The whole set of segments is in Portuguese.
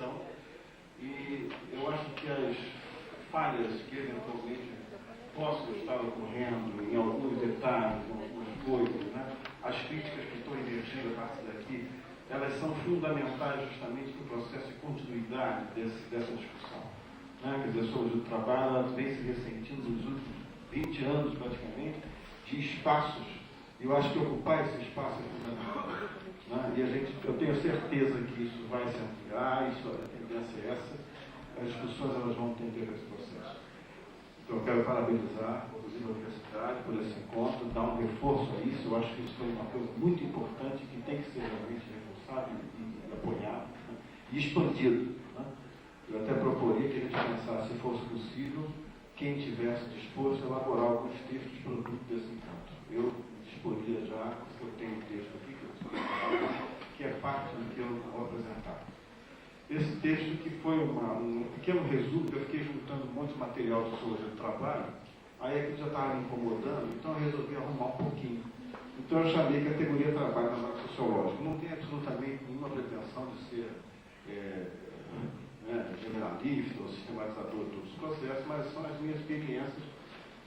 atenção e eu acho que as falhas que eventualmente possam estar ocorrendo em alguns detalhes, em algumas coisas, né? As críticas que estão emergindo a partir daqui, elas são fundamentais justamente no processo de continuidade dessa discussão. Né? Quer dizer, sobre o trabalho, ela vem se ressentindo nos últimos 20 anos praticamente, de espaços, e eu acho que ocupar esse espaço é fundamental. Né? E eu tenho certeza que isso vai se ampliar, a tendência é essa, as discussões elas vão tender esse processo. Então eu quero parabenizar, inclusive, a universidade por esse encontro, dar um reforço a isso. Eu acho que isso foi uma coisa muito importante que tem que ser realmente reforçado e apoiado, né? E expandido. Né? Eu até proporia que a gente pensasse, se fosse possível, quem tivesse disposto a elaborar alguns textos produto desse encontro. Eu disporia já, porque eu tenho um texto aqui, que é parte do que eu vou apresentar. Esse texto que foi um pequeno resumo, eu fiquei juntando um monte de material de sociologia do trabalho, aí aquilo já estava me incomodando, então eu resolvi arrumar um pouquinho. Então eu chamei categoria trabalho na análise sociológica. Não tem absolutamente nenhuma pretensão de ser generalista ou sistematizador de todos os processos, mas são as minhas experiências,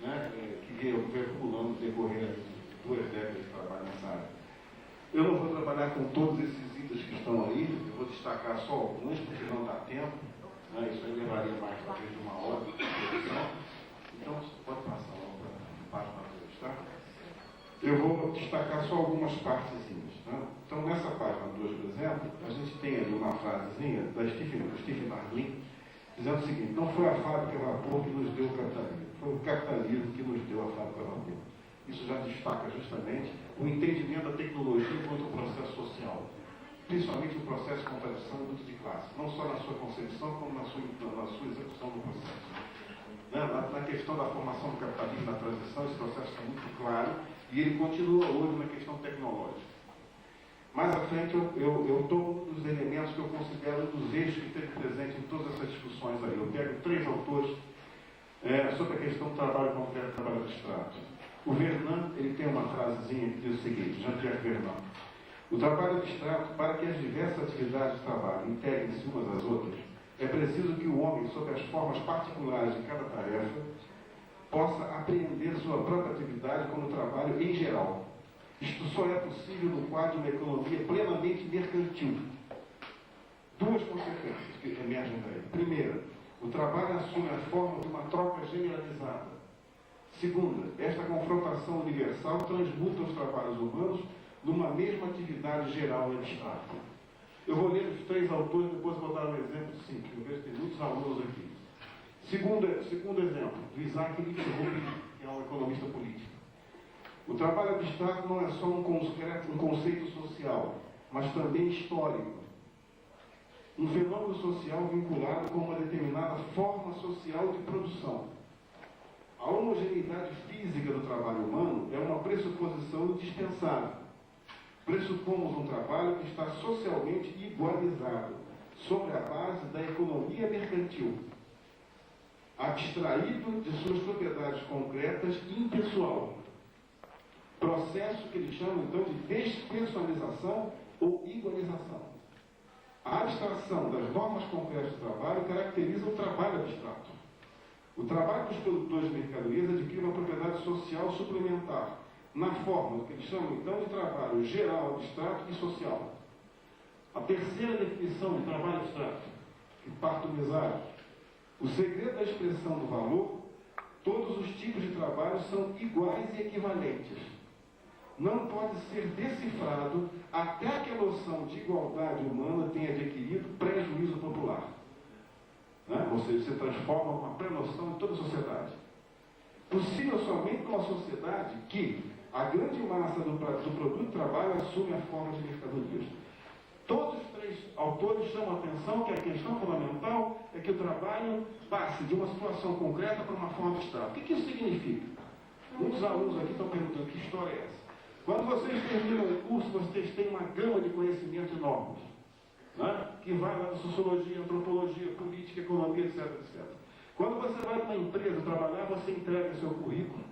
né, que eu venho acumulando no decorrer de 2 décadas de trabalho nessa área. Eu não vou trabalhar com todos esses itens que estão aí, eu vou destacar só alguns, porque não dá tempo, né? Isso aí levaria mais talvez de 1 hora de produção. Então, pode passar logo para a página 2, tá? Eu vou destacar só algumas partezinhas. Né? Então, nessa página 2, por exemplo, a gente tem ali uma frasezinha do Stephen Marlin, dizendo o seguinte: não foi a fábrica a vapor que nos deu o capitalismo, foi o capitalismo que nos deu a fábrica a vapor. Isso já destaca justamente o entendimento da tecnologia quanto ao processo social, principalmente o processo de contradição e luta de classe, não só na sua concepção, como na sua execução do processo. Na questão da formação do capitalismo, na transição, esse processo está muito claro e ele continua hoje na questão tecnológica. Mais à frente, eu dou um dos elementos que eu considero um dos eixos que esteve presente em todas essas discussões aí. Eu pego 3 autores sobre a questão do trabalho concreto e trabalho abstrato. O Vernant, ele tem uma frasezinha que diz o seguinte, Jean-Pierre Vernant: o trabalho abstrato, para que as diversas atividades de trabalho integrem-se umas às outras, é preciso que o homem, sob as formas particulares de cada tarefa, possa apreender sua própria atividade como trabalho em geral. Isto só é possível no quadro de uma economia plenamente mercantil. 2 consequências que emergem daí. Primeira, o trabalho assume a forma de uma troca generalizada. Segunda, esta confrontação universal transmuta os trabalhos humanos numa mesma atividade geral e abstrata. Eu vou ler os 3 autores, depois vou dar um exemplo simples. Eu vejo que tem muitos alunos aqui. Segundo exemplo, do Isaac Rubin, que é um economista político. O trabalho abstrato não é só um conceito social, mas também histórico. Um fenômeno social vinculado com uma determinada forma social de produção. A homogeneidade física do trabalho humano é uma pressuposição indispensável. Pressupomos um trabalho que está socialmente igualizado, sobre a base da economia mercantil, abstraído de suas propriedades concretas e impessoal. Processo que eles chamam, então, de despessoalização ou igualização. A abstração das normas concretas do trabalho caracteriza o trabalho abstrato. O trabalho dos produtores de mercadorias adquire uma propriedade social suplementar, na forma do que eles chamam, então, de trabalho geral, abstrato e social. A terceira definição de trabalho abstrato, que parte do Mesário: o segredo da expressão do valor, todos os tipos de trabalho são iguais e equivalentes. Não pode ser decifrado até que a noção de igualdade humana tenha adquirido prejuízo popular. Ou seja, se transforma uma pré-noção em toda a sociedade. Possível somente numa sociedade que a grande massa do produto de trabalho assume a forma de mercadorias. Todos os 3 autores chamam a atenção que a questão fundamental é que o trabalho passe de uma situação concreta para uma forma abstrata. O que isso significa? Muitos alunos aqui estão perguntando: que história é essa? Quando vocês terminam o curso, vocês têm uma gama de conhecimentos enormes, né? Que vai lá da sociologia, antropologia, política, economia, etc, etc. Quando você vai para uma empresa trabalhar, você entrega seu currículo.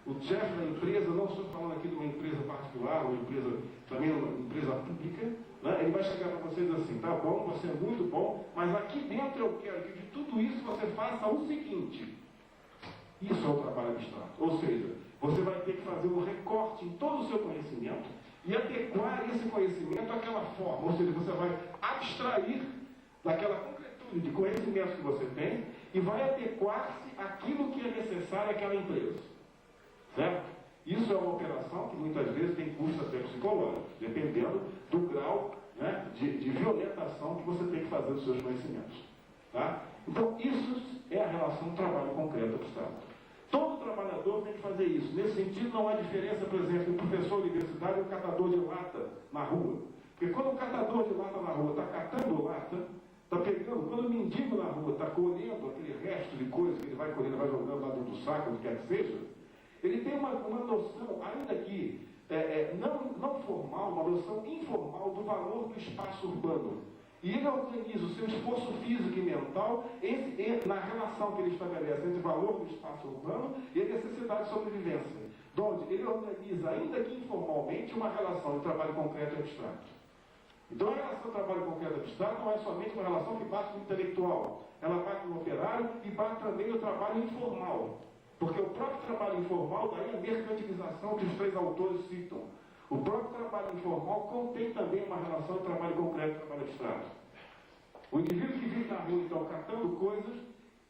O chefe da empresa, não estou falando aqui de uma empresa particular, uma empresa, também uma empresa pública, né? Ele vai chegar para você e dizer assim, tá bom, você é muito bom, mas aqui dentro eu quero que de tudo isso você faça o seguinte. Isso é o trabalho abstrato. Ou seja, você vai ter que fazer um recorte em todo o seu conhecimento e adequar esse conhecimento àquela forma. Ou seja, você vai abstrair daquela concretude de conhecimentos que você tem e vai adequar-se àquilo que é necessário àquela empresa. Certo? Isso é uma operação que muitas vezes tem custo até psicológico, dependendo do grau, né, de violentação que você tem que fazer dos seus conhecimentos. Tá? Então, isso é a relação trabalho concreto abstrato. Todo trabalhador tem que fazer isso. Nesse sentido, não há diferença, por exemplo, entre um professor universitário e um catador de lata na rua. Porque quando o catador de lata na rua está catando lata, está pegando, quando o mendigo na rua está colhendo aquele resto de coisa que ele vai colhendo, vai jogando lá dentro do saco, onde quer que seja, ele tem uma noção, ainda que não formal, uma noção informal do valor do espaço urbano. E ele organiza o seu esforço físico e mental na relação que ele estabelece entre o valor do espaço urbano e a necessidade de sobrevivência. Onde ele organiza, ainda que informalmente, uma relação de trabalho concreto e abstrato. Então a relação trabalho concreto e abstrato não é somente uma relação que bate no intelectual. Ela bate no operário e bate também no trabalho informal. Porque o próprio trabalho informal, daí a mercantilização que os três autores citam. O próprio trabalho informal contém também uma relação de trabalho concreto e trabalho abstrato. O indivíduo que vive na rua, então, catando coisas,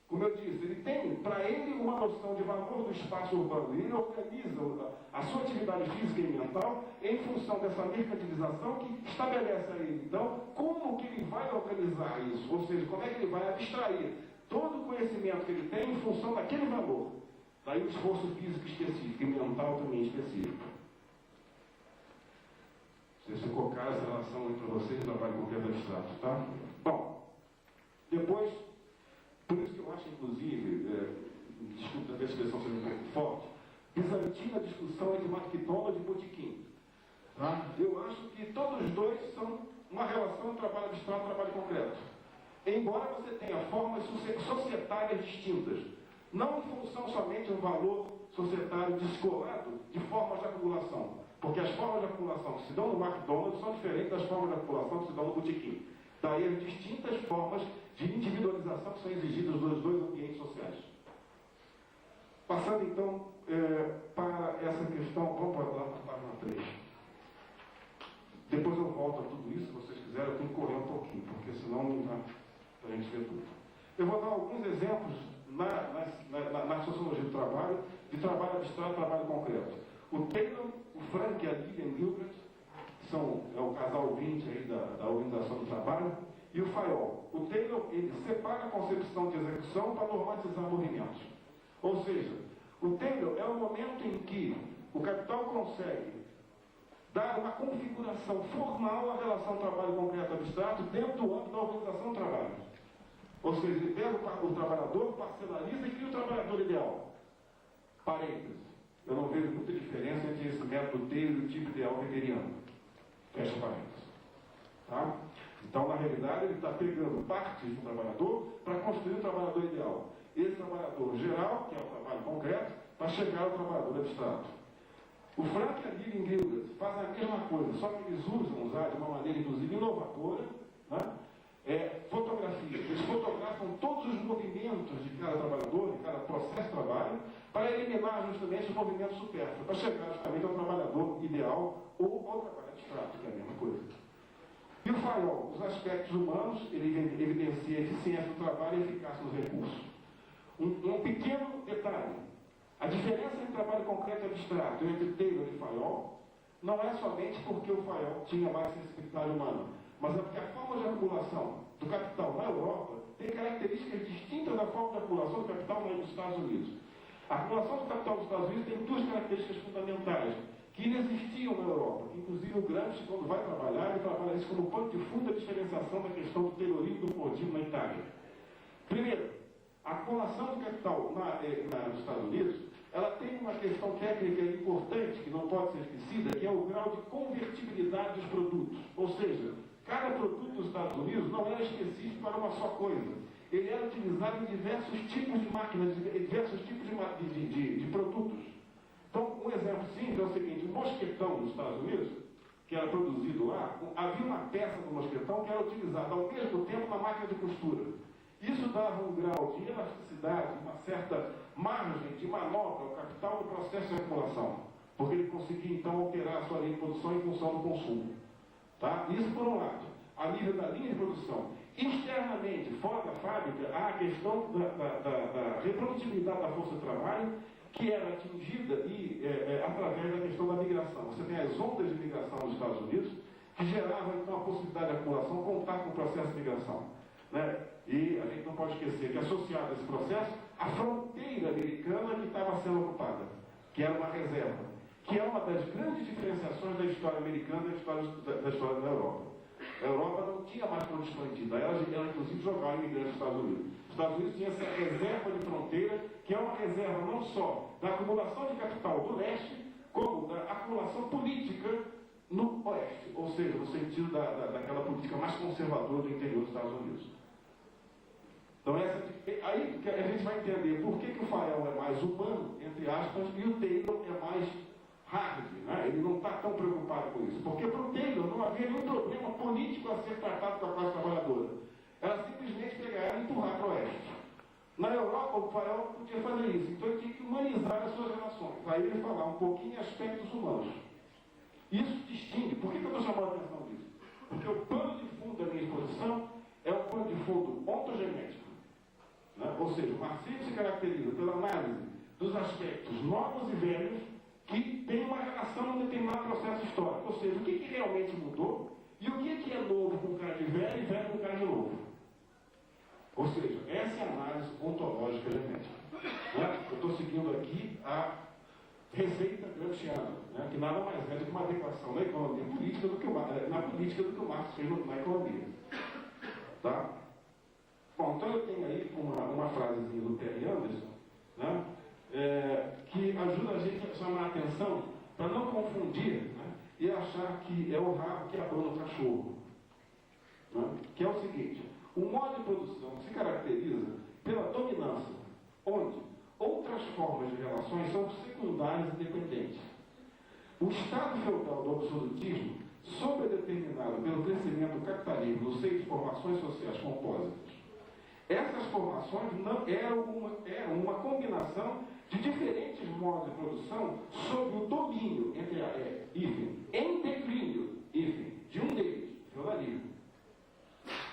como eu disse, ele tem, para ele, uma noção de valor do espaço urbano. E ele organiza a sua atividade física e mental em função dessa mercantilização que estabelece a ele, então, como que ele vai organizar isso. Ou seja, como é que ele vai abstrair todo o conhecimento que ele tem em função daquele valor. Daí o esforço físico específico e mental também específico. Se ficou clara essa relação entre vocês e o trabalho concreto abstrato, tá? Bom, depois, por isso que eu acho, inclusive, desculpa a expressão ser um pouco forte, bizantina discussão entre McDonald's e Botequim. Tá? Eu acho que todos os dois são uma relação de trabalho abstrato e trabalho concreto. Embora você tenha formas societárias distintas, não em função somente do valor societário descolado de formas de acumulação. Porque as formas de acumulação que se dão no McDonald's são diferentes das formas de acumulação que se dão no botequim. Daí as distintas formas de individualização que são exigidas nos dois ambientes sociais. Passando então para essa questão, vamos lá para a página 3. Depois eu volto a tudo isso, se vocês quiserem, eu tenho que correr um pouquinho, porque senão não dá para a gente ver tudo. Eu vou dar alguns exemplos na sociologia do trabalho, de trabalho abstrato e trabalho concreto. O Taylor, o Frank e a Lillian Gilbert, que é o casal 20 aí da Organização do Trabalho, e o Fayol. O Taylor, ele separa a concepção de execução para normatizar movimentos. Ou seja, o Taylor é o momento em que o capital consegue dar uma configuração formal à relação trabalho concreto abstrato dentro do âmbito da organização do trabalho. Ou seja, ele pega o trabalhador, parcelariza e cria o trabalhador ideal. Parênteses. Eu não vejo muita diferença entre esse método Taylor e o tipo ideal weberiano. Fecha parênteses. Tá? Então, na realidade, ele está pegando partes do trabalhador para construir o trabalhador ideal. Esse trabalhador geral, que é o trabalho concreto, para chegar ao trabalhador abstrato. O Frank e a Lillian Gilbert fazem a mesma coisa, só que eles usar de uma maneira, inclusive, inovadora, né? Fotografia. Eles fotografam todos os movimentos de cada trabalhador, de cada processo de trabalho, para eliminar justamente os movimentos supérfluos, para chegar justamente ao trabalhador ideal ou ao trabalho abstrato, que é a mesma coisa. E o Fayol, os aspectos humanos, ele evidencia a eficiência do trabalho e a eficácia dos recursos. Um pequeno detalhe. A diferença entre trabalho concreto e abstrato entre Taylor e Fayol não é somente porque o Fayol tinha mais sensibilidade humana, mas é porque a forma de acumulação do capital na Europa tem características distintas da forma de acumulação do capital nos Estados Unidos. A acumulação do capital dos Estados Unidos tem duas características fundamentais que inexistiam na Europa, que inclusive o Gramsci, quando vai trabalhar, ele trabalha isso como pano de fundo da diferenciação da questão do Taylorismo e do Fordismo na Itália. Primeiro, a acumulação do capital nos Estados Unidos, ela tem uma questão técnica importante, que não pode ser esquecida, que é o grau de convertibilidade dos produtos. Ou seja, cada produto dos Estados Unidos não era específico para uma só coisa. Ele era utilizado em diversos tipos de máquinas, diversos tipos de produtos. Então, um exemplo simples é o seguinte: o mosquetão nos Estados Unidos que era produzido lá, havia uma peça do mosquetão que era utilizada ao mesmo tempo na máquina de costura. Isso dava um grau de elasticidade, uma certa margem de manobra ao capital no processo de acumulação, porque ele conseguia então alterar a sua linha de produção em função do consumo. Tá? Isso por um lado, a nível da linha de produção. Externamente, fora da fábrica, há a questão da reprodutibilidade da força de trabalho, que era atingida através da questão da migração. Você tem as ondas de migração nos Estados Unidos, que geravam então a possibilidade de acumulação, contar com o processo de migração. Né? E a gente não pode esquecer que, associado a esse processo, a fronteira americana que estava sendo ocupada, que era uma reserva, que é uma das grandes diferenciações da história americana e da história da Europa. A Europa não tinha mais fronteira expandida, ela inclusive jogava imigrantes nos Estados Unidos. Os Estados Unidos tinha essa reserva de fronteira, que é uma reserva não só da acumulação de capital do leste, como da acumulação política no oeste, ou seja, no sentido daquela política mais conservadora do interior dos Estados Unidos. Então, aí que a gente vai entender por que o Fael é mais humano, entre aspas, e o Taylor é mais hard, né? Ele não está tão preocupado com isso. Porque para o Taylor não havia nenhum problema político a ser tratado com a classe trabalhadora. Era simplesmente pegar ela e empurrar para o oeste. Na Europa, o Fael podia fazer isso, então ele tinha que humanizar as suas relações. Aí ele falar um pouquinho aspectos humanos. Isso distingue. Por que eu estou chamando a atenção disso? Porque o pano de fundo da minha exposição é um pano de fundo ontogenético. Né? Ou seja, o marxismo se caracteriza pela análise dos aspectos novos e velhos que tem uma relação a um determinado processo histórico. Ou seja, o que realmente mudou e o que é novo com cara de velho e velho com cara de novo. Ou seja, essa é a análise ontológica genética. Né? Eu estou seguindo aqui a receita gramsciana, né? Que nada mais é do que uma adequação na economia política do que na política do que o Marx fez na economia. Tá? Bom, então eu tenho aí uma frasezinha do Terry Anderson, né? Que ajuda a gente a chamar a atenção para não confundir, né? E achar que é o rabo que abana o cachorro. Né? Que é o seguinte: o modo de produção se caracteriza pela dominância, onde outras formas de relações são secundárias e dependentes. O estado feudal do absolutismo, sobredeterminado pelo crescimento do capitalismo no seio de formações sociais compósitas. Essas formações não eram uma combinação de diferentes modos de produção sob o domínio em declínio de um deles, feudalismo.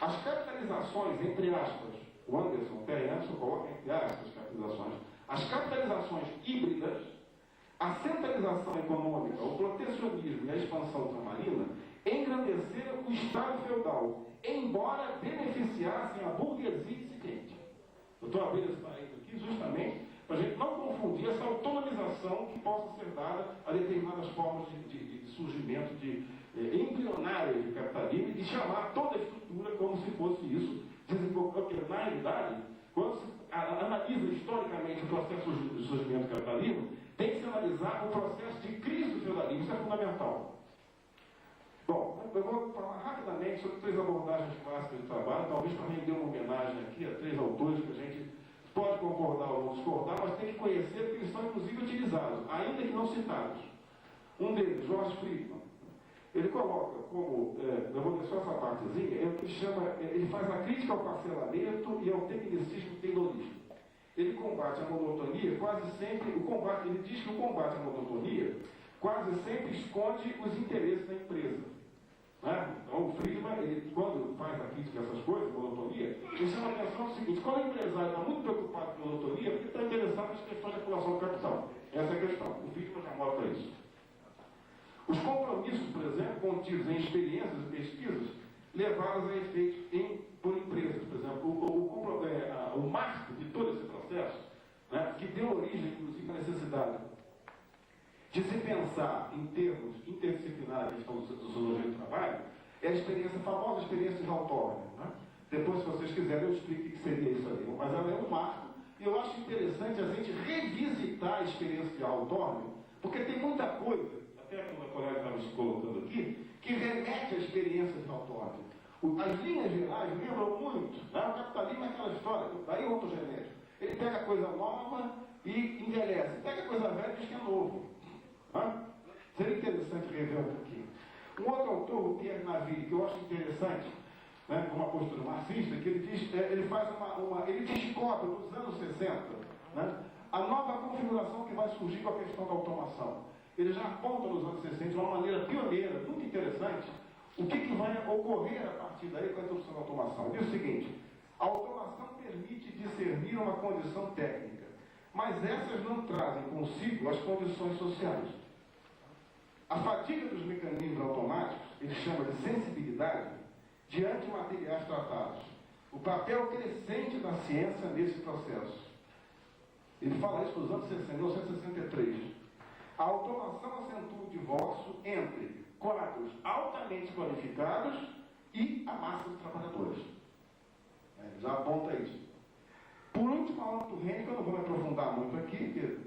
As capitalizações, entre aspas, o Anderson, Terry Anderson coloca entre aspas capitalizações, as capitalizações híbridas, a centralização econômica, o protecionismo e a expansão ultramarina engrandeceram o Estado feudal, embora beneficiassem a burguesia incipiente. Eu estou abrindo esse parênteses aqui justamente para a gente não confundir essa autonomização que possa ser dada a determinadas formas de surgimento embrionárias de capitalismo e de chamar toda a estrutura como se fosse isso, porque na realidade, quando se analisa historicamente o processo de surgimento do capitalismo, tem que se analisar o processo de crise do feudalismo. Isso é fundamental. Bom, eu vou falar rapidamente sobre 3 abordagens clássicas de trabalho, talvez para render uma homenagem aqui a 3 autores que a gente pode concordar ou não discordar, mas tem que conhecer porque eles são inclusive utilizados, ainda que não citados. Um deles, George Friedman, ele coloca como, eu vou deixar essa partezinha, ele faz a crítica ao parcelamento e ao tecnicismo taylorista. Ele combate a monotonia quase sempre, ele diz que o combate à monotonia quase sempre esconde os interesses da empresa. Né? Então o Friedman, quando faz a crítica a essas coisas, monotonia, ele chama a atenção ao seguinte: quando o empresário está muito preocupado com monotonia, porque está interessado nas questões de acumulação de capital. Essa é a questão. O Friedman já mostra isso. Os compromissos, por exemplo, contidos em experiências e pesquisas, levados a efeitos por empresas. Por exemplo, o marco de todo esse processo, né, que deu origem, inclusive, à necessidade de se pensar em termos interdisciplinares, a questão do sociologia do trabalho, é a famosa experiência de autónomo. Né? Depois, se vocês quiserem, eu explico o que seria isso aí. Mas ela é um marco, e eu acho interessante a gente revisitar a experiência de autónomo, porque tem muita coisa, até que o meu colega estava se colocando aqui, que remete à experiência de autónomo. As linhas gerais lembram muito, né? O capitalismo é aquela história, daí o ontogenético. Ele pega coisa nova e envelhece, pega coisa velha e diz que é novo. Seria interessante rever um pouquinho. Um outro autor, o Pierre Naville, que eu acho interessante, né, com uma postura marxista, que ele diz, ele faz ele descobre nos anos 60, né, a nova configuração que vai surgir com a questão da automação. Ele já aponta nos anos 60, de uma maneira pioneira, muito interessante, o que vai ocorrer a partir daí com a introdução da automação. Ele diz o seguinte: a automação permite discernir uma condição técnica, mas essas não trazem consigo as condições sociais. A fadiga dos mecanismos automáticos, ele chama de sensibilidade, diante de materiais tratados. O papel crescente da ciência nesse processo. Ele fala isso nos anos 60, 1963. A automação acentua o divórcio entre quadros altamente qualificados e a massa de trabalhadores. Já aponta isso. Por último, Alan Turing, que eu não vou me aprofundar muito aqui, porque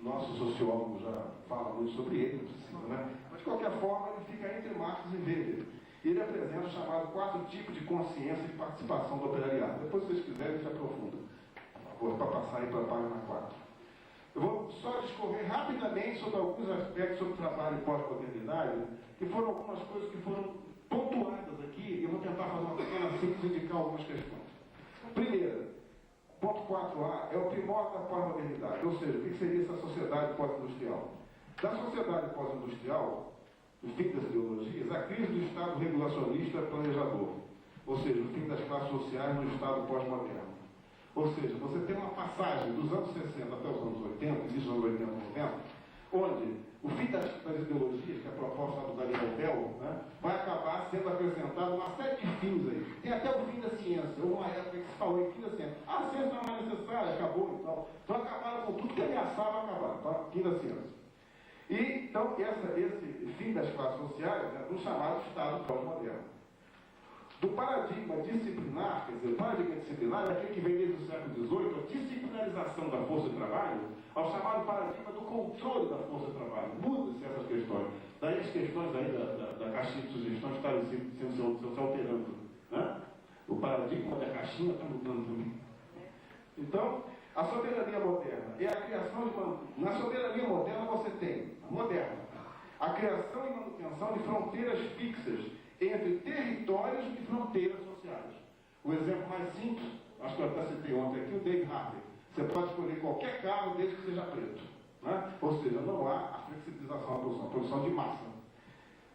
nosso sociólogo já fala muito sobre ele, não precisa, né? Mas, de qualquer forma, ele fica entre Marx e Weber. Ele apresenta o chamado 4 tipos de consciência e participação do operariado. Depois, se vocês quiserem, a gente aprofunda. Por favor, para passar aí para a página 4. Eu vou só discorrer rapidamente sobre alguns aspectos sobre trabalho e pós-modernidade, que foram algumas coisas que foram pontuadas aqui, e eu vou tentar fazer uma pequena síntese e indicar algumas questões. Primeiro, ponto 4a, é o primórdio da pós-modernidade, ou seja, o que seria essa sociedade pós-industrial? Da sociedade pós-industrial, o fim das ideologias, a crise do Estado regulacionista planejador, ou seja, o fim das classes sociais no Estado pós-moderno. Ou seja, você tem uma passagem dos anos 60 até os anos 80, início dos anos 80 e 90, onde o fim das ideologias, que é a proposta do Daniel Bell, né, vai acabar sendo apresentado uma série de fins aí. Tem até o fim da ciência. Houve uma época que se falou em fim da ciência. A ciência não é mais necessária, acabou então. Então acabaram com tudo que ameaçava acabar. Então, fim da ciência. E, então, esse fim das classes sociais é do chamado Estado pós-moderno. Do paradigma disciplinar, quer dizer, o paradigma disciplinar é aquele que vem desde o século XVIII, a disciplinarização da força de trabalho, ao chamado paradigma do controle da força de trabalho. Muda-se essas questões. Daí as questões aí da caixinha de sugestões estarem se alterando. Né? O paradigma da caixinha está mudando também. Então, a soberania moderna é a criação de uma... Na soberania moderna você tem, a criação e manutenção de fronteiras fixas entre territórios e fronteiras sociais. O exemplo mais simples, acho que eu até citei ontem aqui, o Dave Harvey. Você pode escolher qualquer carro desde que seja preto. Né? Ou seja, não há a flexibilização da produção, a produção de massa.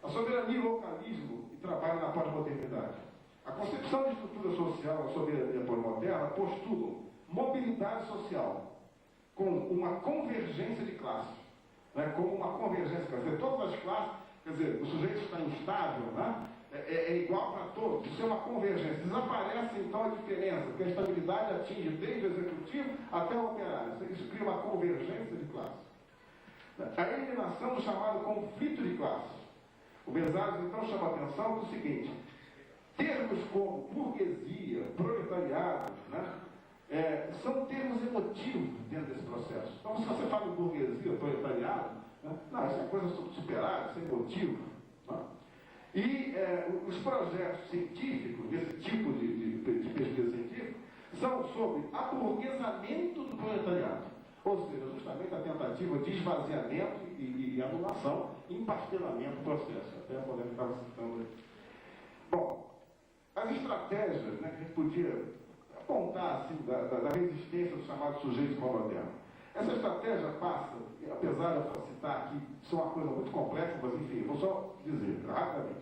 A soberania e localismo e trabalho na pós-modernidade. A concepção de estrutura social, a soberania pós-moderna, postulam mobilidade social com uma convergência de classes. Né? Como uma convergência, quer dizer, todas as classes, quer dizer, o sujeito está instável, né? É igual para todos, isso é uma convergência. Desaparece então a diferença, porque a estabilidade atinge desde o executivo até o operário. Isso cria uma convergência de classes. A eliminação do chamado conflito de classes. O Bezares então chama a atenção do seguinte: termos como burguesia, proletariado, né? São termos emotivos dentro desse processo. Então, se você fala em burguesia, proletariado, né? Não, isso é coisa superada, isso é emotivo. Né? E os projetos científicos, desse tipo de pesquisa científica, são sobre aburguesamento do proletariado. Ou seja, justamente a tentativa de esvaziamento e anulação, empastelhamento do processo. Até podemos estar citando aí. Bom, as estratégias, né, que a gente podia apontar assim, da resistência do chamado sujeito pós-moderno. Essa estratégia passa, apesar de eu citar aqui, isso é uma coisa muito complexa, mas enfim, vou só dizer rapidamente.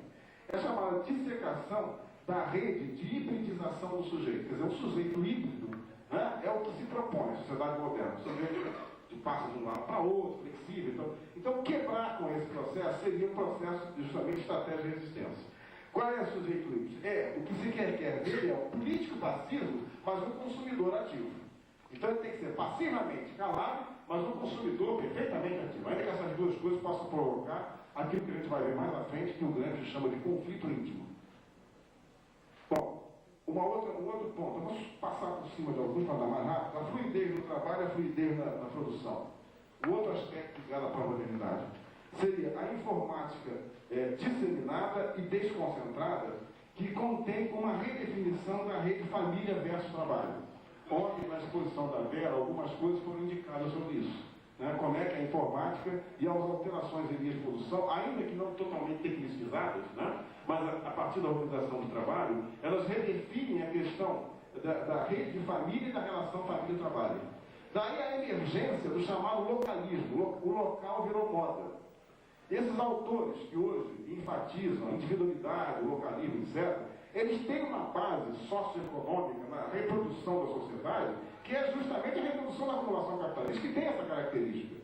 É chamada dissecação da rede de hibridização do sujeito. Quer dizer, o sujeito híbrido, né, é o que se propõe a sociedade moderna. O sujeito que passa de um lado para outro, flexível. Então, quebrar com esse processo seria um processo de justamente estratégia de resistência. Qual é o sujeito híbrido? O que se quer dele é o político passivo, mas um consumidor ativo. Então ele tem que ser passivamente calado, mas um consumidor perfeitamente ativo. Ainda que essas duas coisas possam provocar aquilo que a gente vai ver mais à frente, que o Gramsci chama de conflito íntimo. Bom, um outro ponto, vamos passar por cima de alguns para dar mais rápido. A fluidez no trabalho e a fluidez na produção. O outro aspecto ligado à pós-modernidade seria a informática disseminada e desconcentrada, que contém uma redefinição da rede família versus trabalho. Ontem, na exposição da Vera, algumas coisas foram indicadas sobre isso. né, como é que a informática e as alterações em linhas de produção, ainda que não totalmente tecnicizadas, né, mas a partir da organização do trabalho, elas redefinem a questão da rede de família e da relação família-trabalho. Daí a emergência do chamado localismo, o local virou moda. Esses autores que hoje enfatizam a individualidade, o localismo, etc., eles têm uma base socioeconômica na reprodução da sociedade, que é justamente a reprodução da acumulação capitalista, que tem essa característica.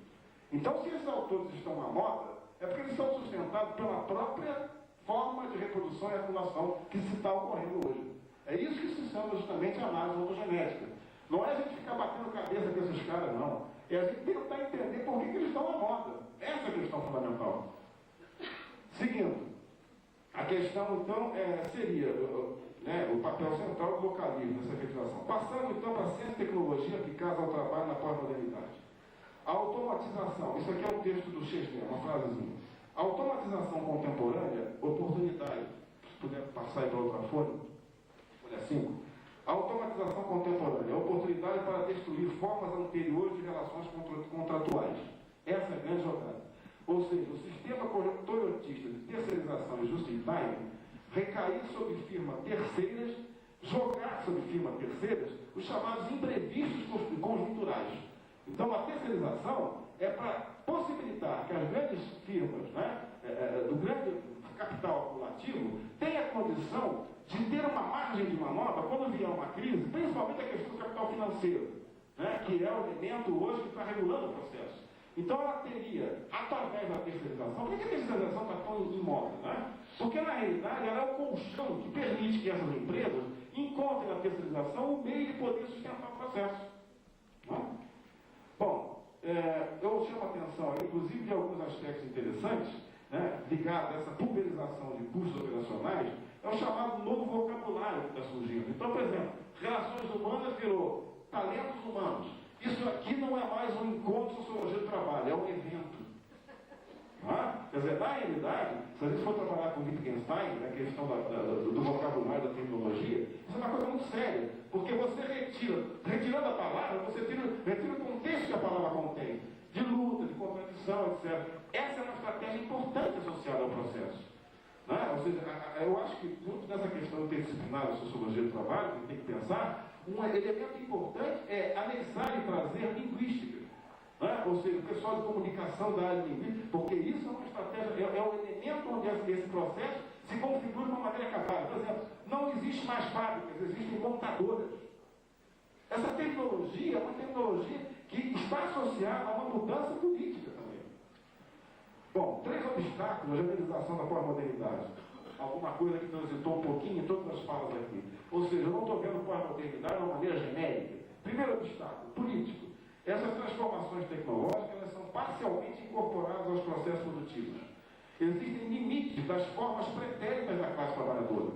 Então, se esses autores estão na moda, é porque eles são sustentados pela própria forma de reprodução e acumulação que se está ocorrendo hoje. É isso que se chama justamente a análise ontogenética. Não é a gente ficar batendo cabeça com esses caras, não. É a gente tentar entender por que eles estão na moda. Essa é a questão fundamental. Seguindo, a questão, então, seria o papel central do localismo nessa efetivação. Passando, então, para a ciência e tecnologia aplicadas ao trabalho na pós-modernidade. A automatização, isso aqui é um texto do Shakespeare, uma frasezinha. A automatização contemporânea, oportunidade, se puder passar aí para outra folha 5. A automatização contemporânea, a oportunidade para destruir formas anteriores de relações contratuais. Essa é a grande jogada. Ou seja, o sistema toyotista de terceirização e just-in-time recair sobre firmas terceiras, jogar sobre firmas terceiras os chamados imprevistos conjunturais. Então, a terceirização é para possibilitar que as grandes firmas, do grande capital acumulativo, tenham a condição de ter uma margem de manobra quando vier uma crise, principalmente a questão do capital financeiro, que é o elemento hoje que está regulando o processo. Então ela teria, através da terceirização, por que a terceirização está tão em moda? Porque na realidade ela é o colchão que permite que essas empresas encontrem na terceirização o meio de poder sustentar o processo. Bom, eu chamo a atenção, inclusive, de alguns aspectos interessantes, ligados a essa pulverização de custos operacionais, é o chamado novo vocabulário que está surgindo. Então, por exemplo, relações humanas virou talentos humanos. Isso aqui não é mais um encontro de sociologia do trabalho, é um evento. Quer dizer, na realidade, se a gente for trabalhar com Wittgenstein, a questão do vocabulário da tecnologia, isso é uma coisa muito séria, porque você retirando a palavra, você retira o contexto que a palavra contém, de luta, de contradição, etc. Essa é uma estratégia importante associada ao processo. Ou seja, eu acho que, junto nessa questão interdisciplinar da sociologia do trabalho, que tem que pensar, um elemento importante é anexar e trazer linguística. Ou seja, o pessoal de comunicação da área linguística, porque isso é uma estratégia, é um elemento onde esse processo se configura de uma maneira capaz. Por exemplo, não existe mais fábricas, existem montadoras. Essa tecnologia é uma tecnologia que está associada a uma mudança política também. Bom, 3 obstáculos à generalização da pós-modernidade. Alguma coisa que transitou um pouquinho em todas as falas aqui. Ou seja, eu não estou vendo pós-modernidade de uma maneira genérica. Primeiro obstáculo, político. Essas transformações tecnológicas elas são parcialmente incorporadas aos processos produtivos. Existem limites das formas pretéritas da classe trabalhadora.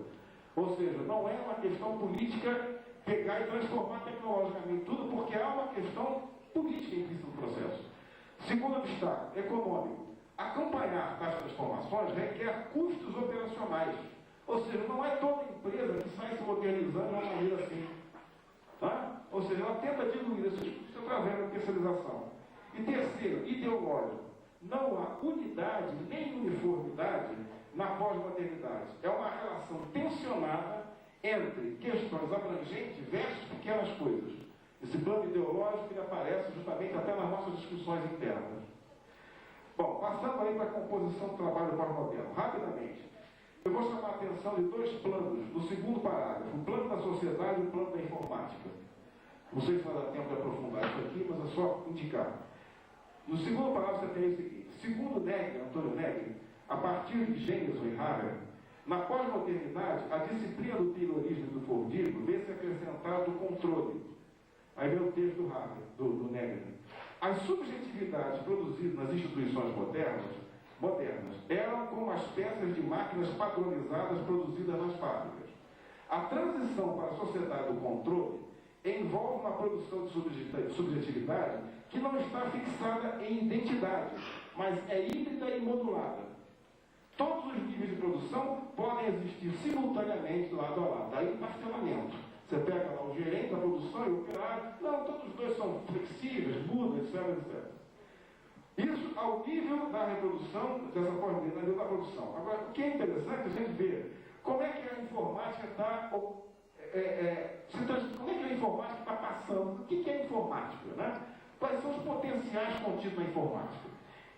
Ou seja, não é uma questão política pegar e transformar tecnologicamente tudo, porque há uma questão política implícita no processo. Segundo obstáculo, econômico. Acompanhar tais transformações requer custos operacionais. Ou seja, não é toda empresa que sai se modernizando de uma maneira assim. Ou seja, ela tenta diluir esses custos através da terceirização. E terceiro, ideológico. Não há unidade nem uniformidade na pós-modernidade. É uma relação tensionada entre questões abrangentes versus pequenas coisas. Esse plano ideológico ele aparece justamente até nas nossas discussões internas. Bom, passando aí para a composição do trabalho pós-moderno. Rapidamente, eu vou chamar a atenção de 2 planos no segundo parágrafo. O plano da sociedade e o plano da informática. Não sei se vai dar tempo de aprofundar isso aqui, mas é só indicar. No segundo parágrafo você tem o seguinte. Segundo Negri, Antônio Negri, a partir de Gênesis e Haber, na pós-modernidade, a disciplina do Taylorismo e do Fordismo vê-se acrescentado o controle. Aí vem o texto do Haber, do Negri. As subjetividades produzidas nas instituições modernas eram como as peças de máquinas padronizadas produzidas nas fábricas. A transição para a sociedade do controle envolve uma produção de subjetividade que não está fixada em identidade, mas é híbrida e modulada. Todos os níveis de produção podem existir simultaneamente lado a lado. Daí o parcelamento. Você pega lá o gerente da produção e o operário. Não, todos os dois são flexíveis, mudam, etc, etc. Isso ao nível da reprodução, dessa forma, ao nível da produção. Agora, o que é interessante é a gente ver como é que a informática está. Como é que a informática está passando? O que é informática? Né? Quais são os potenciais contidos na informática?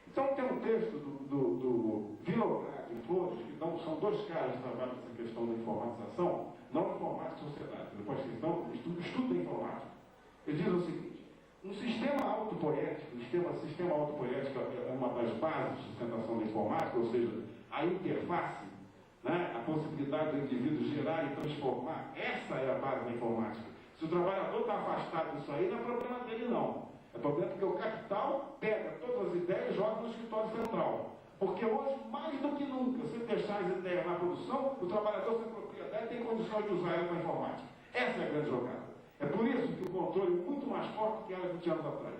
Então, tem um texto do Vinograd e Flores, que são dois caras que trabalham nessa questão da informatização, não informática e sociedade, depois questão estudo da informática. Ele diz o seguinte: um sistema autopoético, sistema autopoético é uma das bases de sustentação da informática, ou seja, a interface, né, a possibilidade do indivíduo gerar e transformar, essa é a base da informática. Se o trabalhador está afastado disso aí, não é problema dele não. É problema porque o capital pega todas as ideias e joga no escritório central. Porque hoje, mais do que nunca, se deixar as ideias na produção, o trabalhador sem propriedade tem condições de usar ela para a informática. Essa é a grande jogada. É por isso que o controle é muito mais forte do que era 20 anos atrás.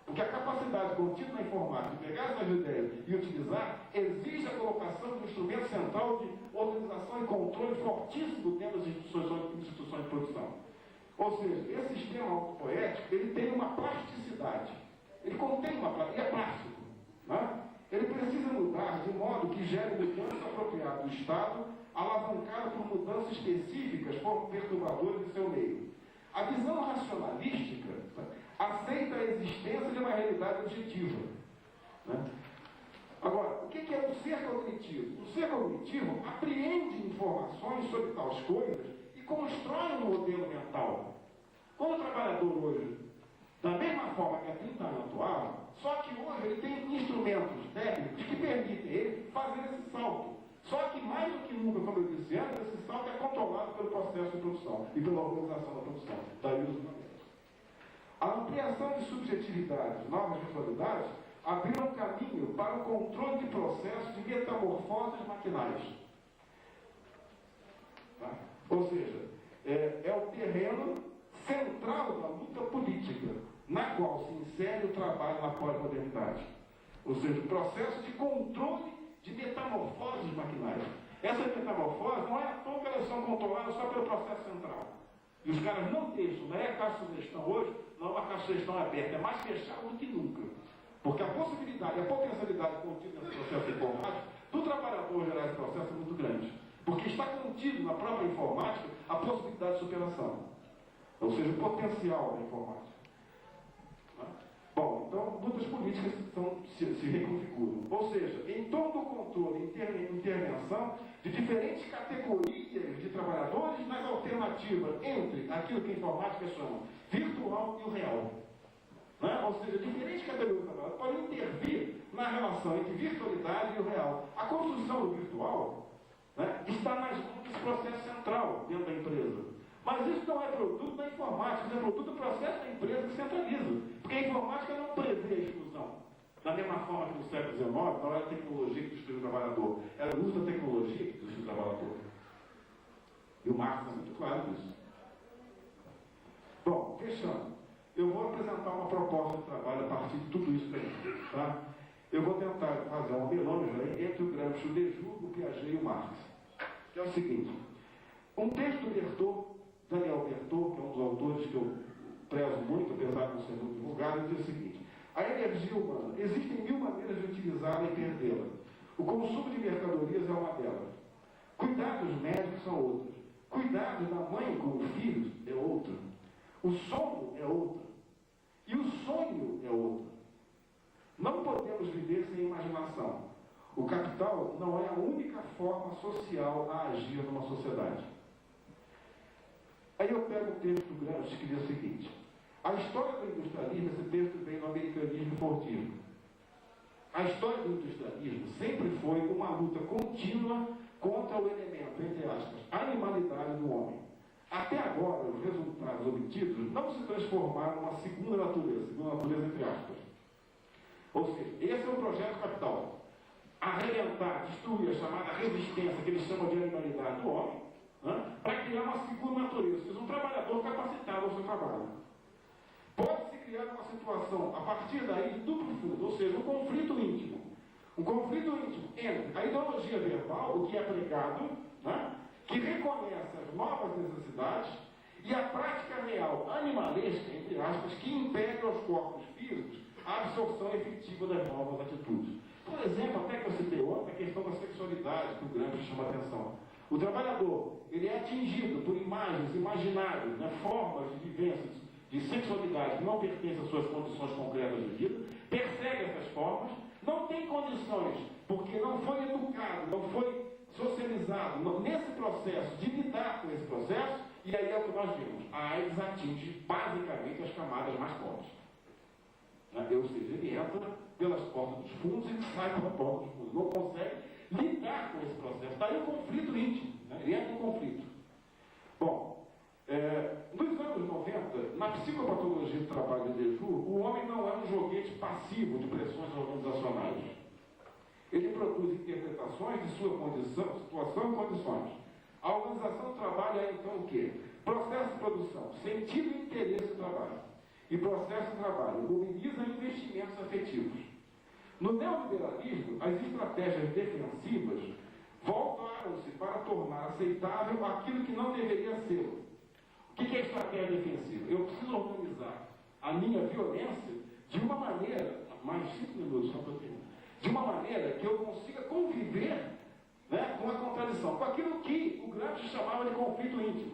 Porque a capacidade contida na informática de pegar essas ideias e utilizar exige a colocação de um instrumento central de organização e controle fortíssimo dentro das instituições de produção. Ou seja, esse sistema autopoético, ele tem uma plasticidade. Ele contém uma plasticidade, e é plástico. Né? Ele precisa mudar de modo que gere mudança apropriada do Estado, alavancada por mudanças específicas perturbadoras de seu meio. A visão racionalística aceita a existência de uma realidade objetiva. Né? Agora, o que é o ser cognitivo? O ser cognitivo apreende informações sobre tais coisas e constrói um modelo mental. Quando o trabalhador hoje, da mesma forma que há 30 anos atuava, só que hoje ele tem instrumentos técnicos que permitem ele fazer esse salto. Só que mais do que nunca, como eu disse antes, esse salto é controlado pelo processo de produção e pela organização da produção. Daí os fundamentos. A ampliação de subjetividades, novas virtualidades, abriram um caminho para o controle de processos de metamorfoses maquinais. Tá? Ou seja, é o terreno central da luta política, na qual se insere o trabalho na pós-modernidade. Ou seja, o processo de controle de metamorfoses maquinais. Essas metamorfoses não é à toa que elas são controladas só pelo processo central. E os caras não deixam, não é a caixa de sugestão hoje, não é uma caixa de sugestão aberta, é mais fechada do que nunca. Porque a possibilidade, a potencialidade contida nesse processo informático, do trabalhador gerar esse processo é muito grande. Porque está contido na própria informática a possibilidade de superação. Ou seja, o potencial da informática. Bom, então, lutas políticas se reconfiguram. Ou seja, em torno do controle e intervenção de diferentes categorias de trabalhadores nas alternativas entre aquilo que a informática chama virtual e o real. Né? Ou seja, diferentes categorias de trabalhadores podem intervir na relação entre virtualidade e o real. A construção do virtual, né, está nas mãos desse processo central dentro da empresa. Mas isso não é produto da informática, isso é produto do processo da empresa que centraliza. Porque a informática não prevê a exclusão. Da mesma forma que no século XIX, não era a tecnologia que destruiu o trabalhador, era o uso da tecnologia que destruiu o trabalhador. E o Marx é muito claro disso. Bom, fechando. Eu vou apresentar uma proposta de trabalho a partir de tudo isso aí. Tá? Eu vou tentar fazer uma melônia entre o Gramsci, o Dejoux, o Piaget e o Marx. Que é o seguinte. Um texto do Berthaud, Daniel Berthaud, que é um dos autores que eu prezo muito, apesar de não ser muito divulgado, diz o seguinte: a energia humana, existem 1000 maneiras de utilizá-la e perdê-la. O consumo de mercadorias é uma delas. Cuidados médicos são outras. Cuidados da mãe com os filhos é outra. O sono é outra. E o sonho é outra. Não podemos viver sem imaginação. O capital não é a única forma social a agir numa sociedade. Aí eu pego o texto do Gramsci que diz o seguinte: a história do industrialismo, esse texto vem do americanismo e fordismo. A história do industrialismo sempre foi uma luta contínua contra o elemento, entre aspas, animalidade do homem. Até agora, os resultados obtidos não se transformaram numa segunda natureza entre aspas. Ou seja, esse é o projeto capital. Arrebentar, destruir a chamada resistência, que eles chamam de animalidade do homem, né, para criar uma segunda natureza, ou seja, um trabalhador capacitado ao seu trabalho. Pode-se criar uma situação, a partir daí, de duplo fundo, ou seja, um conflito íntimo. Um conflito íntimo entre a ideologia verbal, o que é pregado, né, que reconhece as novas necessidades, e a prática real animalesca, entre aspas, que impede aos corpos físicos a a absorção efetiva das novas atitudes. Por exemplo, até que eu citei ontem, a questão da sexualidade, que o Gramsci chama a atenção. O trabalhador, ele é atingido por imagens, imaginários, né, formas de vivências de sexualidade que não pertencem às suas condições concretas de vida, persegue essas formas, não tem condições, porque não foi educado, não foi socializado nesse processo de lidar com esse processo, e aí é o que nós vimos. A AIDS atinge basicamente as camadas mais pobres. Ou seja, ele entra pelas portas dos fundos e sai pela porta dos fundos. Não consegue lidar com esse processo. Daí o conflito íntimo. Ele entra em conflito. Bom, nos anos 90, na psicopatologia do trabalho de Dejour, o homem não é um joguete passivo de pressões organizacionais. Ele produz interpretações de sua condição, situação e condições. A organização do trabalho é então o quê? Processo de produção, sentido e interesse do trabalho. E processo de trabalho mobiliza investimentos afetivos. No neoliberalismo, as estratégias defensivas voltaram-se para tornar aceitável aquilo que não deveria ser. O que é estratégia defensiva? Eu preciso organizar a minha violência de uma maneira, mais 5 minutos, só para eu terminar, de uma maneira que eu consiga conviver, né, com a contradição, com aquilo que o Gramsci chamava de conflito íntimo.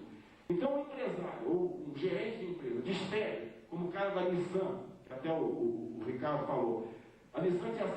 Então, um empresário ou um gerente de empresa despede, como o cara da Nissan, que até o Ricardo falou, a Nissan tinha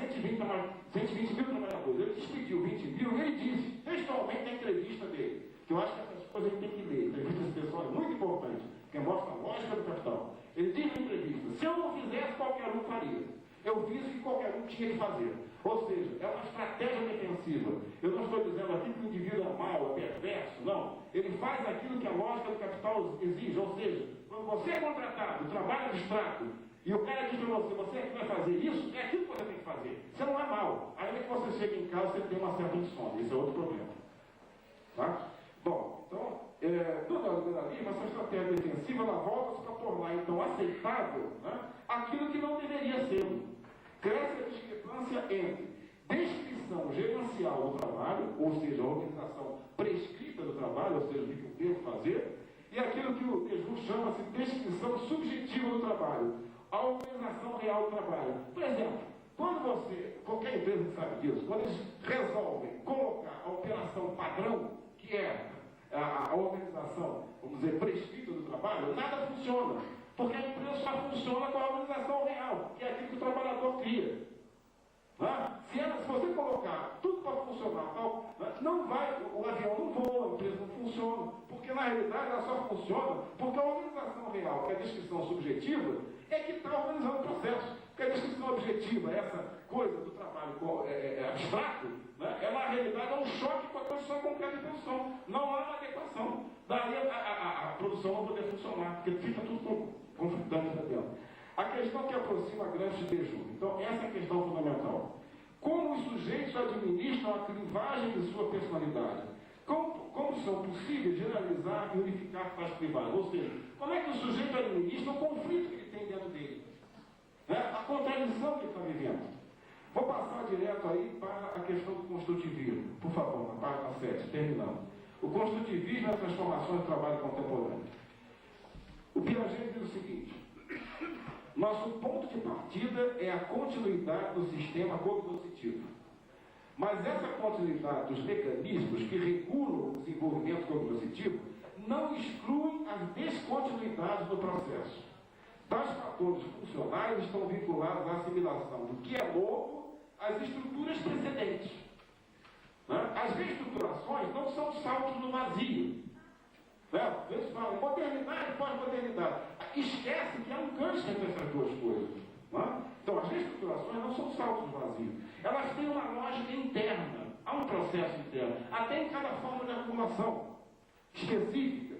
120 mil trabalhadores, ele despediu 20 mil, e ele disse, textualmente na entrevista dele, que eu acho que essas coisas a gente tem que ler, a entrevista desse pessoal é muito importante, porque mostra a lógica do capital. Ele diz na entrevista, se eu não fizesse, qualquer um faria. Eu fiz o que qualquer um tinha que fazer. Ou seja, é uma estratégia defensiva. Eu não estou dizendo aqui que o indivíduo é mau, é perverso, não. Ele faz aquilo que a lógica do capital exige. Ou seja, quando você é contratado, trabalha abstrato, e o cara diz para você, você é que vai fazer isso, é aquilo que você tem que fazer. Você não é mau. Ainda que você chegue em casa, você tem uma certa insônia. Esse é outro problema. Tá? Bom, então, no neoliberalismo, essa estratégia defensiva, ela volta-se para tornar, então, aceitável, né, aquilo que não deveria ser. Cresce a discrepância entre descrição gerencial do trabalho, ou seja, a organização prescrita do trabalho, ou seja, o que eu devo fazer, e aquilo que o Dejour chama-se descrição subjetiva do trabalho, a organização real do trabalho. Por exemplo, quando qualquer empresa que sabe disso, quando eles resolvem colocar a operação padrão, que é a organização, vamos dizer, prescrita do trabalho, nada funciona. Porque a empresa só funciona com a organização real, que é aquilo que o trabalhador cria. Se você colocar tudo para funcionar, não vai, o avião não voa, a empresa não funciona. Porque na realidade ela só funciona porque a organização real, que é a descrição subjetiva, é que está organizando o processo. Porque a descrição objetiva, essa coisa do trabalho abstrato, né, ela na realidade é um choque com a condição concreta de produção. Não há uma adequação. Daí a produção não poder funcionar, porque fica tudo conflitante lá dentro. A questão que aproxima a Gramsci de Dejour. Então, essa é a questão fundamental. Como os sujeitos administram a clivagem de sua personalidade? Como são possíveis generalizar e unificar tais clivagens? Ou seja, como é que o sujeito administra o conflito que ele tem dentro dele? Né? A contradição que ele está vivendo. Vou passar direto aí para a questão do construtivismo. Por favor, na página 7, terminando. O construtivismo é a transformação do trabalho contemporâneo. O Piaget diz o seguinte: nosso ponto de partida é a continuidade do sistema cognoscitivo. Mas essa continuidade dos mecanismos que regulam o desenvolvimento cognoscitivo não excluem as descontinuidades do processo. Tais fatores funcionais estão vinculados à assimilação do que é novo às estruturas precedentes. As reestruturações não são saltos no vazio. Eles falam modernidade e pós-modernidade. Esquece que há um gancho entre essas duas coisas. Então, as reestruturações não são saltos vazios. Elas têm uma lógica interna. Há um processo interno. Até em cada forma de acumulação específica,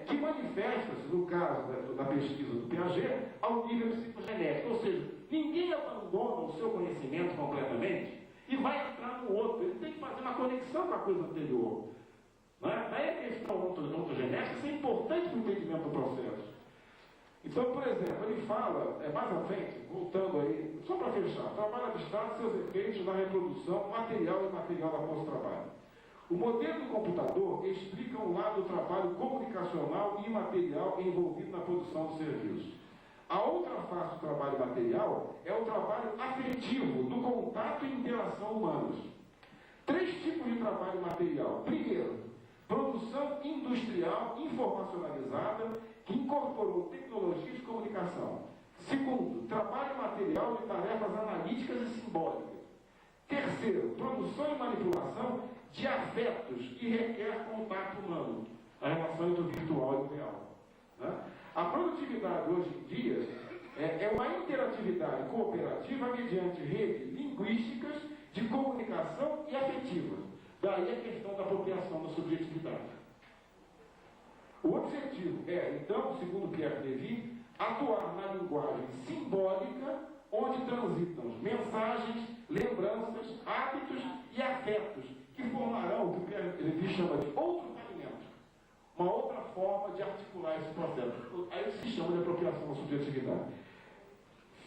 que manifesta-se, no caso da pesquisa do Piaget, ao nível psicogenético. Ou seja, ninguém abandona o seu conhecimento completamente e vai entrar no outro. Ele tem que fazer uma conexão com a coisa anterior. Daí a questão ontogenética, isso é importante para o entendimento do processo. Então, por exemplo, ele fala, mais à frente, voltando aí, só para fechar, trabalho abstrato, seus efeitos na reprodução material e imaterial da força de trabalho. O modelo do computador explica um lado do trabalho comunicacional e imaterial envolvido na produção do serviço. A outra face do trabalho material é o trabalho afetivo, do contato e interação humanos. 3 tipos de trabalho material. Primeiro, produção industrial informacionalizada que incorporou tecnologias de comunicação. Segundo, trabalho material de tarefas analíticas e simbólicas. Terceiro, produção e manipulação de afetos que requer contato humano, a relação entre o virtual e o real. Né? A produtividade hoje em dia é uma interatividade cooperativa mediante redes linguísticas de comunicação e afetiva. Daí a questão da apropriação da subjetividade. O objetivo é, então, segundo Pierre Levy, atuar na linguagem simbólica onde transitam mensagens, lembranças, hábitos e afetos que formarão o que Pierre Levy chama de outros alimentos. Uma outra forma de articular esse processo. Aí se chama de apropriação da subjetividade.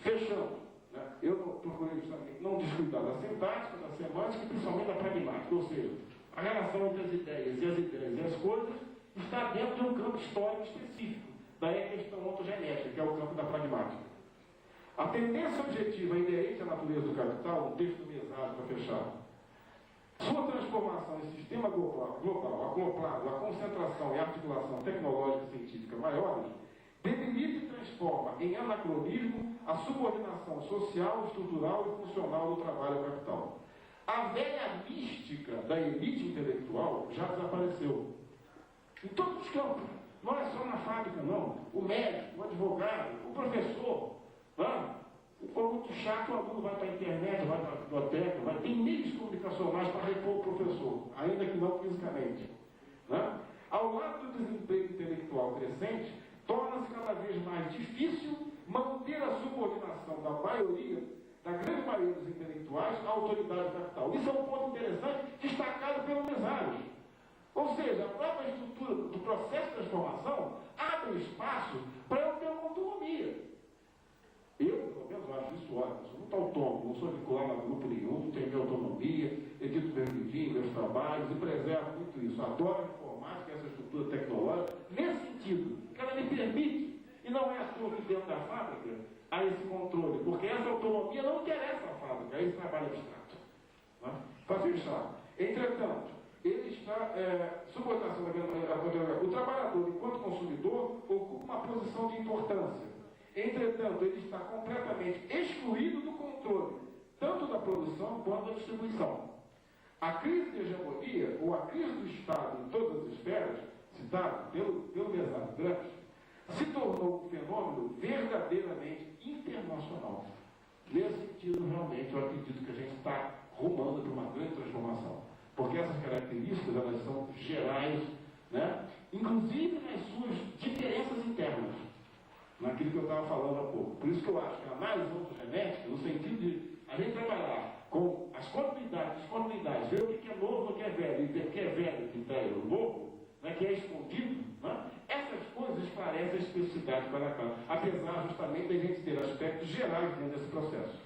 Fechando, né? Eu procurei justamente não descuidar da sintática, da semântica e principalmente da pragmática, ou seja, a relação entre as ideias e as coisas está dentro de um campo histórico específico. Daí a questão ontogenética, que é o campo da pragmática. A tendência objetiva inerente à natureza do capital, um texto mesado para fechar, sua transformação em sistema global acoplado à concentração e articulação tecnológica e científica maiores, debilita e transforma em anacronismo a subordinação social, estrutural e funcional do trabalho ao capital. A velha mística da elite intelectual já desapareceu. Em todos os campos. Não é só na fábrica, não. O médico, o advogado, o professor. Se for muito chato, o aluno vai para a internet, vai para a biblioteca, vai ter meios comunicacionais para repor o professor, ainda que não fisicamente. Né? Ao lado do desemprego intelectual crescente, torna-se cada vez mais difícil manter a subordinação da maioria, da grande maioria dos intelectuais, à autoridade do capital. Isso é um ponto interessante, destacado pelo Mesaros. Ou seja, a própria estrutura do processo de transformação abre espaço para eu ter uma autonomia. Eu, pelo menos, acho isso ótimo. Eu sou muito autônomo, não sou vinculado a grupo nenhum, tenho minha autonomia, edito meu livrinho, meus trabalhos e preservo muito isso. Adoro a informática, essa estrutura tecnológica, nesse sentido, que ela me permite, e não é à toa que dentro da fábrica há esse controle, porque essa autonomia não interessa à fábrica, é esse trabalho abstrato. Né? Para fechar, entretanto, ele está subordinação o trabalhador, enquanto consumidor, ocupa uma posição de importância. Entretanto, ele está completamente excluído do controle, tanto da produção quanto da distribuição. A crise de hegemonia, ou a crise do Estado em todas as esferas, citado pelo Mesado Gramsci, se tornou um fenômeno verdadeiramente internacional. Nesse sentido, realmente, eu acredito que a gente está rumando para uma grande transformação. Porque essas características, elas são gerais, né? Inclusive nas suas diferenças internas. Naquilo que eu estava falando há pouco. Por isso que eu acho que a análise ontogenética, no sentido de a gente trabalhar com as continuidades, ver o que é novo, o que é velho, e ver o que é velho, que é novo, né, que é escondido, né, essas coisas esclarecem a especificidade de cada caso, apesar justamente de a gente ter aspectos gerais dentro desse processo.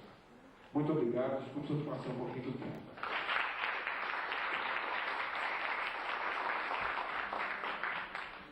Muito obrigado, desculpe se eu passei um pouquinho do tempo.